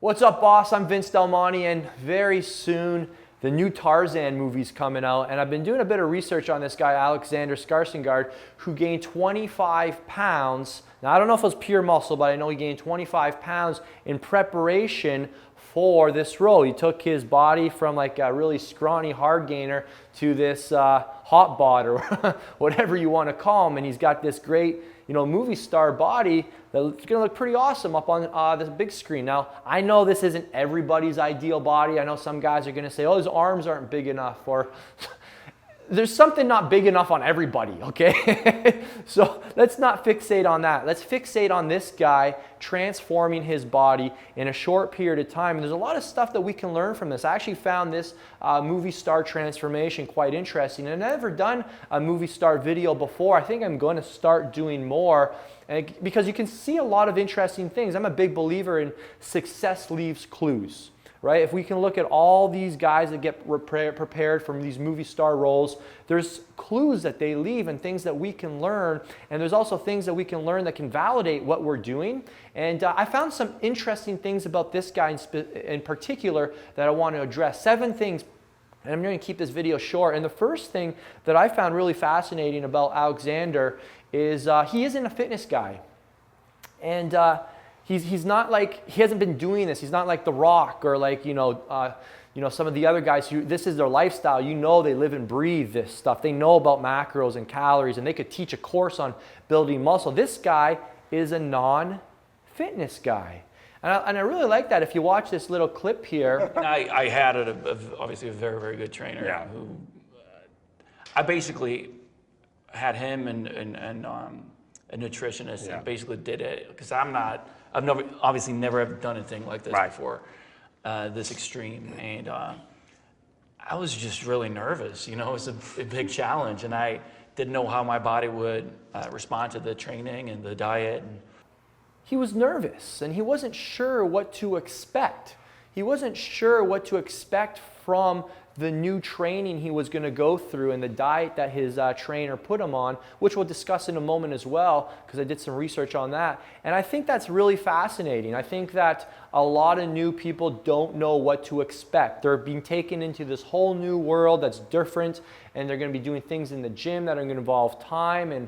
What's up, boss? I'm Vince Del Monte, and very soon the new Tarzan movie's coming out, and I've been doing a bit of research on this guy, Alexander Skarsgard, who gained 25 pounds. Now, I don't know if it was pure muscle, but I know he gained 25 pounds in preparation for this role. He took his body from like a really scrawny hard gainer to this hot bod or whatever you want to call him, and he's got this great, movie star body that's gonna look pretty awesome up on this big screen. Now, I know this isn't everybody's ideal body. I know some guys are gonna say, oh, his arms aren't big enough, or there's something not big enough on everybody, okay? So let's not fixate on that. Let's fixate on this guy transforming his body in a short period of time. And there's a lot of stuff that we can learn from this. I actually found this movie star transformation quite interesting. And I've never done a movie star video before. I think I'm going to start doing more because you can see a lot of interesting things. I'm a big believer in success leaves clues. Right? If we can look at all these guys that get prepared from these movie star roles, there's clues that they leave and things that we can learn. And there's also things that we can learn that can validate what we're doing. And I found some interesting things about this guy in particular that I want to address. 7 things, and I'm going to keep this video short. And the first thing that I found really fascinating about Alexander is he isn't a fitness guy. And He's not like, he hasn't been doing this. He's not like The Rock or like, some of the other guys who, this is their lifestyle. They live and breathe this stuff. They know about macros and calories, and they could teach a course on building muscle. This guy is a non-fitness guy. And I really like that. If you watch this little clip here. I had obviously a very, very good trainer who, I basically had him and a nutritionist and basically did it because I've obviously never done anything like this before, this extreme, and I was just really nervous. It was a big challenge, and I didn't know how my body would respond to the training and the diet. He was nervous, and he wasn't sure what to expect. He wasn't sure what to expect from the new training he was going to go through and the diet that his trainer put him on, which we'll discuss in a moment as well, because I did some research on that. And I think that's really fascinating. I think that a lot of new people don't know what to expect. They're being taken into this whole new world that's different, and they're going to be doing things in the gym that are going to involve time and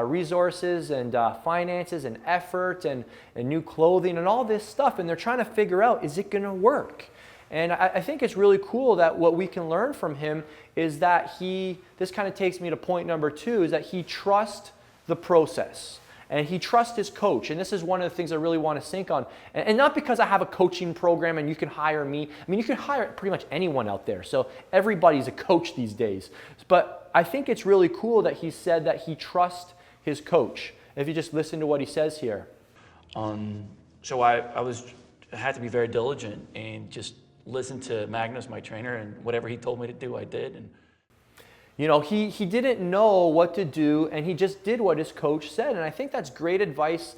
resources and finances and effort and new clothing and all this stuff, and they're trying to figure out, is it going to work? And I think it's really cool that what we can learn from him is that this kind of takes me to point number 2, is that he trusts the process. And he trusts his coach. And this is one of the things I really want to sync on. And not because I have a coaching program and you can hire me. I mean, you can hire pretty much anyone out there. So everybody's a coach these days. But I think it's really cool that he said that he trusts his coach. If you just listen to what he says here. So I had to be very diligent and just listen to Magnus, my trainer, and whatever he told me to do, I did. And he didn't know what to do, and he just did what his coach said. And I think that's great advice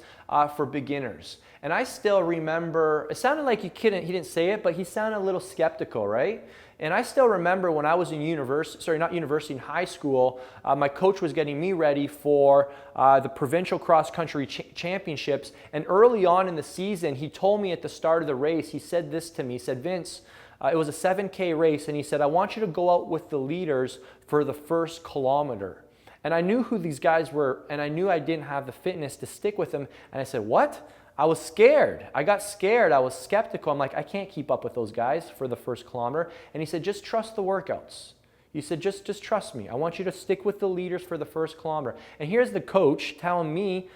for beginners. And I still remember, it sounded like he didn't say it, but he sounded a little skeptical, right? And I still remember when I was in in high school, my coach was getting me ready for the provincial cross-country championships. And early on in the season, he told me at the start of the race, he said this to me, he said, Vince, it was a 7K race, and he said, I want you to go out with the leaders for the first kilometer. And I knew who these guys were, and I knew I didn't have the fitness to stick with them. And I said, what? I was scared. I got scared. I was skeptical. I'm like, I can't keep up with those guys for the first kilometer. And he said, just trust the workouts. He said, just trust me. I want you to stick with the leaders for the first kilometer. And here's the coach telling me,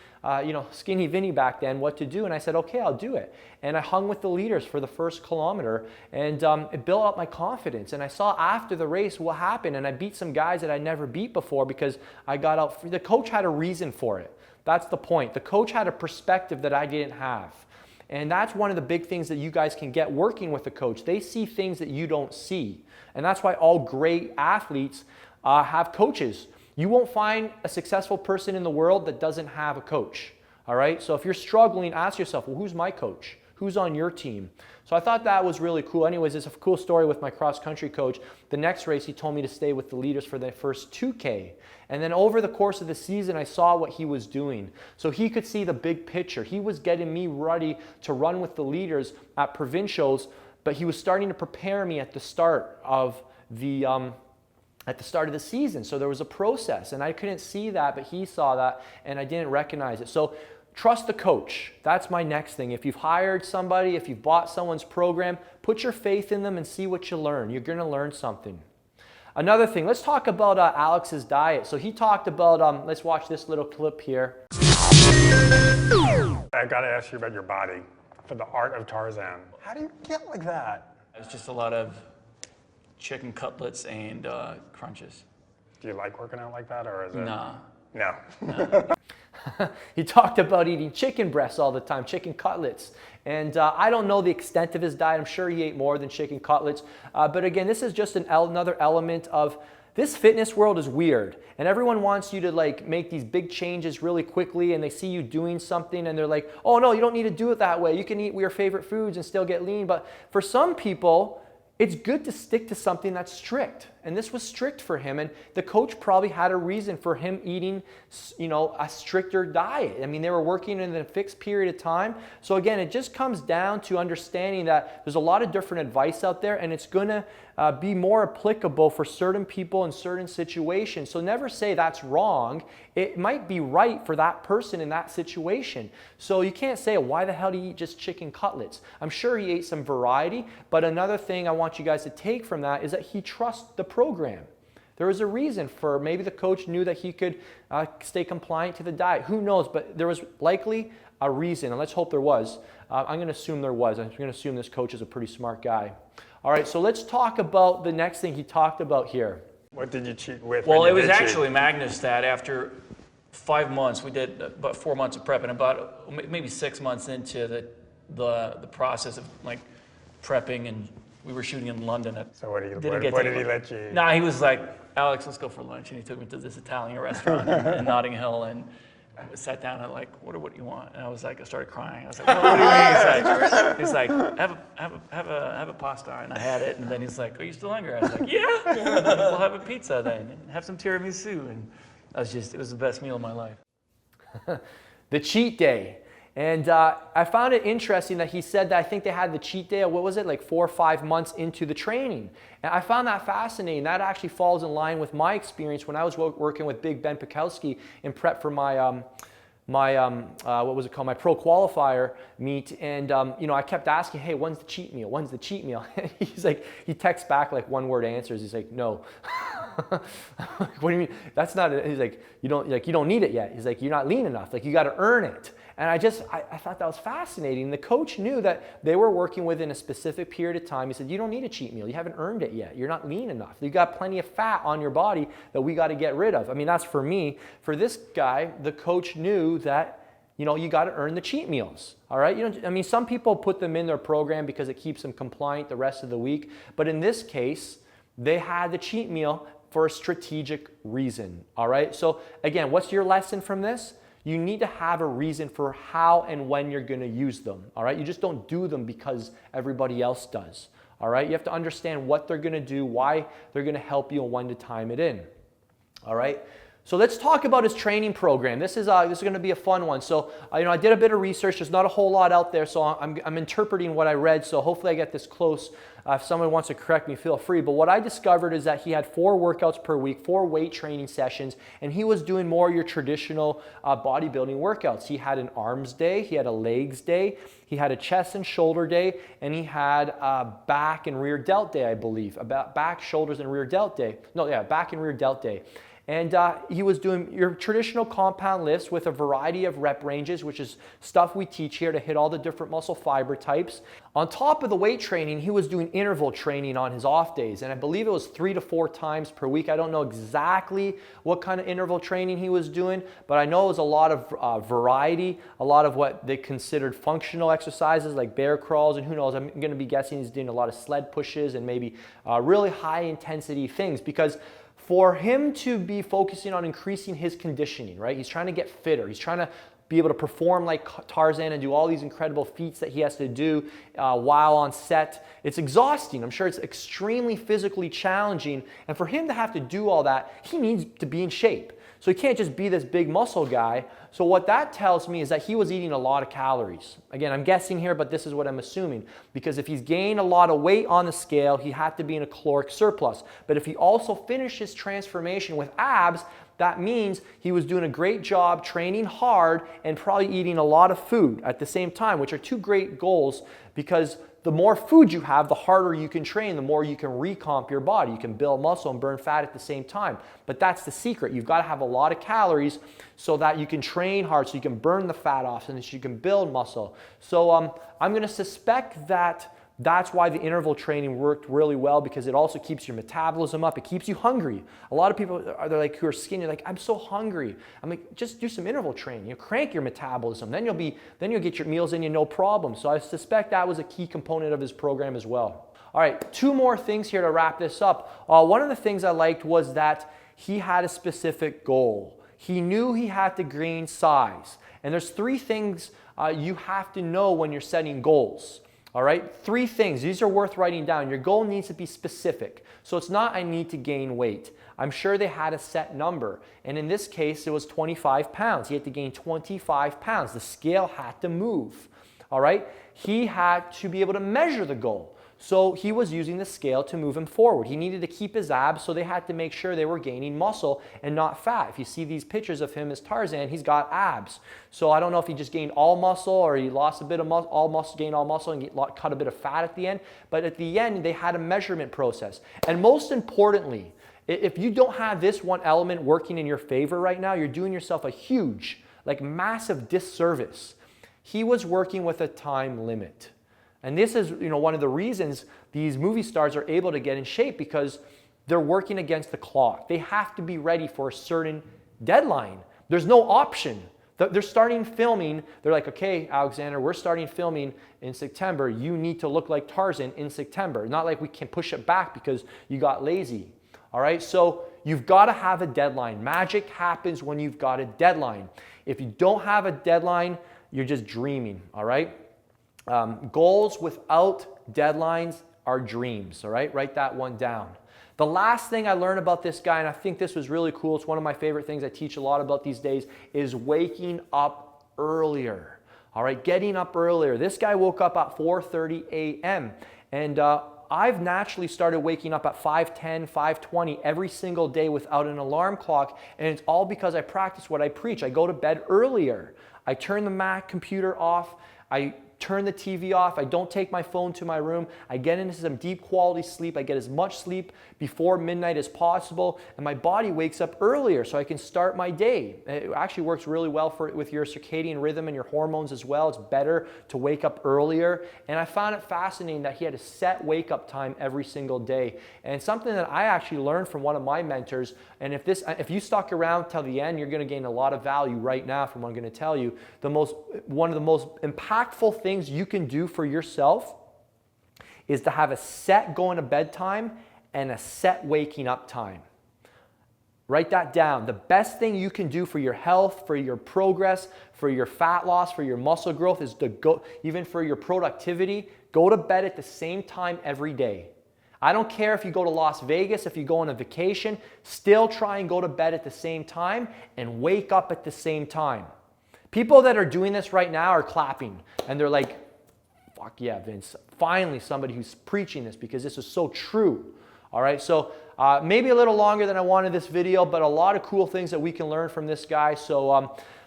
skinny Vinny back then, what to do. And I said, okay, I'll do it. And I hung with the leaders for the first kilometer, and it built up my confidence. And I saw after the race what happened, and I beat some guys that I never beat before because I got out. The coach had a reason for it. That's the point. The coach had a perspective that I didn't have. And that's one of the big things that you guys can get working with a coach. They see things that you don't see. And that's why all great athletes have coaches. You won't find a successful person in the world that doesn't have a coach. All right? So if you're struggling, ask yourself, well, who's my coach? Who's on your team? So I thought that was really cool. Anyways, it's a cool story with my cross-country coach. The next race, he told me to stay with the leaders for the first 2K. And then over the course of the season, I saw what he was doing. So he could see the big picture. He was getting me ready to run with the leaders at provincials, but he was starting to prepare me at the start of the season. So there was a process, and I couldn't see that, but he saw that, and I didn't recognize it. So trust the coach. That's my next thing. If you've hired somebody, if you've bought someone's program, put your faith in them and see what you learn. You're going to learn something. Another thing, let's talk about Alex's diet. So he talked about, let's watch this little clip here. I got to ask you about your body for the art of Tarzan. How do you get like that? It's just a lot of chicken cutlets and crunches. Do you like working out like that, or is it? Nah. No. He talked about eating chicken breasts all the time, chicken cutlets. And I don't know the extent of his diet. I'm sure he ate more than chicken cutlets. But again, this is just another element of this fitness world is weird. And everyone wants you to like make these big changes really quickly, and they see you doing something and they're like, oh no, you don't need to do it that way. You can eat your favorite foods and still get lean. But for some people, it's good to stick to something that's strict. And this was strict for him. And the coach probably had a reason for him eating, a stricter diet. I mean, they were working in a fixed period of time. So again, it just comes down to understanding that there's a lot of different advice out there, and it's going to be more applicable for certain people in certain situations. So never say that's wrong. It might be right for that person in that situation. So you can't say, why the hell do you eat just chicken cutlets? I'm sure he ate some variety, but another thing I want you guys to take from that is that he trusts the program. There was a reason for, maybe the coach knew that he could stay compliant to the diet. Who knows? But there was likely a reason, and let's hope there was. I'm going to assume there was. I'm going to assume this coach is a pretty smart guy. All right, so let's talk about the next thing he talked about here. What did you cheat with? Well, it was actually Magnus that after 5 months, we did about 4 months of prep, and about maybe 6 months into the process of like prepping, and we were shooting in London. So what did he let you eat? Nah, he was like, Alex, let's go for lunch, and he took me to this Italian restaurant in Notting Hill, and sat down and like, what do you want? And I was like, I started crying. I was like, what do you mean? He's like, have a pasta, and I had it. And then he's like, are you still hungry? I was like, yeah. We'll have a pizza then, and have some tiramisu. And it was the best meal of my life. The cheat day. And I found it interesting that he said that I think they had the cheat day, what was it, like 4 or 5 months into the training. And I found that fascinating. That actually falls in line with my experience when I was working with Big Ben Pikowski in prep for my, what was it called, my pro qualifier meet. And I kept asking, hey, when's the cheat meal? When's the cheat meal? And he's like, he texts back like one-word answers. He's like, no. What do you mean? That's not it. He's like, you don't need it yet. He's like, you're not lean enough. Like, you got to earn it. And I thought that was fascinating. The coach knew that they were working within a specific period of time. He said, you don't need a cheat meal. You haven't earned it yet. You're not lean enough. You got plenty of fat on your body that we got to get rid of. I mean, that's for me. For this guy, the coach knew that, you got to earn the cheat meals. All right. Some people put them in their program because it keeps them compliant the rest of the week. But in this case, they had the cheat meal for a strategic reason. All right. So again, what's your lesson from this? You need to have a reason for how and when you're going to use them. All right. You just don't do them because everybody else does. All right. You have to understand what they're going to do, why they're going to help you, and when to time it in. All right. So let's talk about his training program. This is going to be a fun one. So I did a bit of research. There's not a whole lot out there, so I'm interpreting what I read. So hopefully I get this close. If someone wants to correct me, feel free. But what I discovered is that he had 4 workouts per week, 4 weight training sessions, and he was doing more of your traditional bodybuilding workouts. He had an arms day, he had a legs day, he had a chest and shoulder day, and he had a back and rear delt day, I believe. About back, shoulders, and rear delt day. Back and rear delt day. And he was doing your traditional compound lifts with a variety of rep ranges, which is stuff we teach here to hit all the different muscle fiber types. On top of the weight training, he was doing interval training on his off days. And I believe it was 3 to 4 times per week. I don't know exactly what kind of interval training he was doing, but I know it was a lot of variety, a lot of what they considered functional exercises like bear crawls, and who knows, I'm going to be guessing he's doing a lot of sled pushes and maybe really high intensity things, because for him to be focusing on increasing his conditioning, right? He's trying to get fitter. He's trying to be able to perform like Tarzan and do all these incredible feats that he has to do while on set. It's exhausting. I'm sure it's extremely physically challenging. And for him to have to do all that, he needs to be in shape. So he can't just be this big muscle guy. So what that tells me is that he was eating a lot of calories. Again, I'm guessing here, but this is what I'm assuming. Because if he's gained a lot of weight on the scale, he had to be in a caloric surplus. But if he also finished his transformation with abs, that means he was doing a great job training hard and probably eating a lot of food at the same time, which are two great goals, because the more food you have, the harder you can train, the more you can recomp your body. You can build muscle and burn fat at the same time. But that's the secret. You've got to have a lot of calories so that you can train hard, so you can burn the fat off, and so you can build muscle. So I'm going to suspect that that's why the interval training worked really well, because it also keeps your metabolism up. It keeps you hungry. A lot of people they're like, who are skinny, like, I'm so hungry. I'm like, just do some interval training. You crank your metabolism. Then you'll get your meals in you no problem. So I suspect that was a key component of his program as well. All right, 2 more things here to wrap this up. One of the things I liked was that he had a specific goal. He knew he had to gain size. And there's 3 things you have to know when you're setting goals. All right, 3 things. These are worth writing down. Your goal needs to be specific. So it's not, I need to gain weight. I'm sure they had a set number. And in this case, it was 25 pounds. He had to gain 25 pounds. The scale had to move. All right, he had to be able to measure the goal. So he was using the scale to move him forward. He needed to keep his abs, so they had to make sure they were gaining muscle and not fat. If you see these pictures of him as Tarzan, he's got abs. So I don't know if he just gained all muscle or he lost a bit of muscle, gained all muscle and cut a bit of fat at the end. But at the end, they had a measurement process. And most importantly, if you don't have this one element working in your favor right now, you're doing yourself a huge, like massive disservice. He was working with a time limit. And this is, one of the reasons these movie stars are able to get in shape, because they're working against the clock. They have to be ready for a certain deadline. There's no option. They're starting filming. They're like, okay, Alexander, we're starting filming in September. You need to look like Tarzan in September. Not like we can push it back because you got lazy. All right, so you've got to have a deadline. Magic happens when you've got a deadline. If you don't have a deadline, you're just dreaming, all right? Goals without deadlines are dreams, all right? Write that one down. The last thing I learned about this guy, and I think this was really cool, it's one of my favorite things I teach a lot about these days, is waking up earlier, all right? Getting up earlier. This guy woke up at 4:30 a.m. and I've naturally started waking up at 5:10, 5:20 every single day without an alarm clock, and it's all because I practice what I preach. I go to bed earlier. I turn the Mac computer off. I turn the TV off. I don't take my phone to my room. I get into some deep quality sleep. I get as much sleep before midnight as possible, and my body wakes up earlier so I can start my day. It actually works really well with your circadian rhythm and your hormones as well. It's better to wake up earlier, and I found it fascinating that he had a set wake up time every single day, and something that I actually learned from one of my mentors. And if you stuck around till the end, you're going to gain a lot of value right now from what I'm going to tell you. One of the most impactful things you can do for yourself is to have a set going to bed time and a set waking up time. Write that down. The best thing you can do for your health, for your progress, for your fat loss, for your muscle growth is to go, even for your productivity, go to bed at the same time every day. I don't care if you go to Las Vegas, if you go on a vacation, still try and go to bed at the same time and wake up at the same time. People that are doing this right now are clapping and they're like, fuck yeah, Vince, finally somebody who's preaching this, because this is so true. All right, so maybe a little longer than I wanted this video, but a lot of cool things that we can learn from this guy. So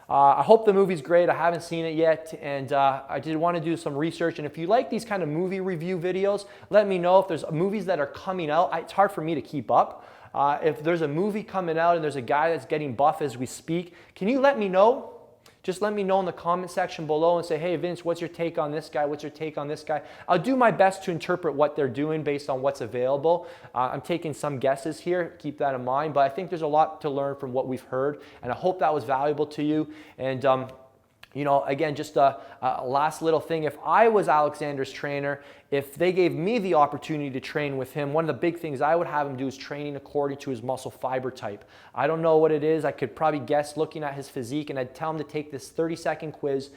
I hope the movie's great. I haven't seen it yet, and I did want to do some research. And if you like these kind of movie review videos, let me know if there's movies that are coming out. It's hard for me to keep up. If there's a movie coming out and there's a guy that's getting buff as we speak, can you let me know? Just let me know in the comment section below and say, hey, Vince, what's your take on this guy? What's your take on this guy? I'll do my best to interpret what they're doing based on what's available. I'm taking some guesses here. Keep that in mind. But I think there's a lot to learn from what we've heard, and I hope that was valuable to you. And You know, again, just a last little thing. If I was Alexander's trainer, if they gave me the opportunity to train with him, one of the big things I would have him do is training according to his muscle fiber type. I don't know what it is. I could probably guess looking at his physique, and I'd tell him to take this 30-second quiz.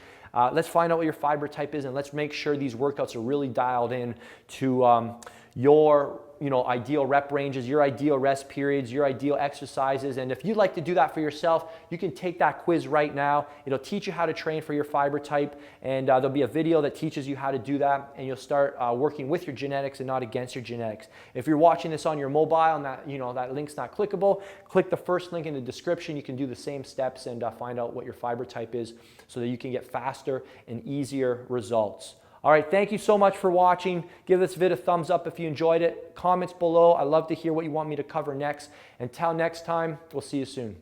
Let's find out what your fiber type is, and let's make sure these workouts are really dialed in to your ideal rep ranges, your ideal rest periods, your ideal exercises. And if you'd like to do that for yourself, you can take that quiz right now. It'll teach you how to train for your fiber type, and there'll be a video that teaches you how to do that, and you'll start working with your genetics and not against your genetics. If you're watching this on your mobile and that link's not clickable, click the first link in the description. You can do the same steps and find out what your fiber type is so that you can get faster and easier results. All right, thank you so much for watching. Give this vid a thumbs up if you enjoyed it. Comments below. I love to hear what you want me to cover next. Until next time, we'll see you soon.